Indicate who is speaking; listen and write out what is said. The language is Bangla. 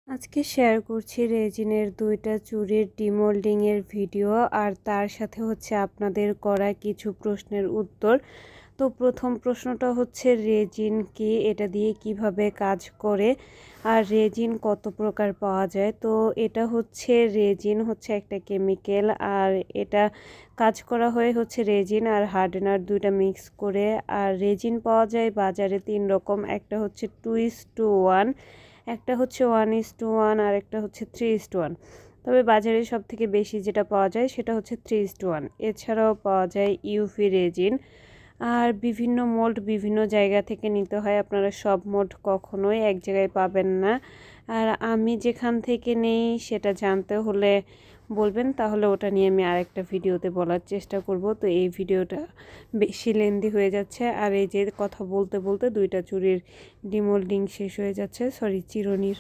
Speaker 1: আজকে শেয়ার করছি রেজিনের ২টা চুড়ির ডিমোল্ডিং এর ভিডিও আর তার সাথে হচ্ছে আপনাদের করা কিছু প্রশ্নের উত্তর। তো প্রথম প্রশ্নটা হচ্ছে রেজিন কি, এটা দিয়ে কিভাবে কাজ করে, আর রেজিন কত প্রকার পাওয়া যায়। তো এটা হচ্ছে রেজিন হচ্ছে একটা কেমিক্যাল, আর এটা কাজ করা হচ্ছে রেজিন আর হার্ডেনার দুইটা মিক্স করে। আর রেজিন পাওয়া যায় বাজারে ৩ রকম, একটা হচ্ছে 2:1, একটা হচ্ছে 1:1 আর একটা হচ্ছে 3:1। তবে বাজারে সবথেকে বেশি যেটা পাওয়া যায় সেটা হচ্ছে 3:1। এছাড়াও পাওয়া যায় ইউভি রেজিন। আর বিভিন্ন মোল্ড বিভিন্ন জায়গা থেকে নিতে হয়, আপনারা সব মোল্ড কখনোই এক জায়গায় পাবেন না। আর আমি যেখান থেকে নেই সেটা জানতে হলে বলবেন, তাহলে ওটা নিয়ে আমি আরেকটা ভিডিওতে বলার চেষ্টা করব। তো এই ভিডিওটা বেশি লেন্দি হয়ে যাচ্ছে, আর এই যে কথা বলতে বলতে ২টা চুড়ির ডিমোল্ডিং শেষ হয়ে যাচ্ছে, সরি চিরুনির।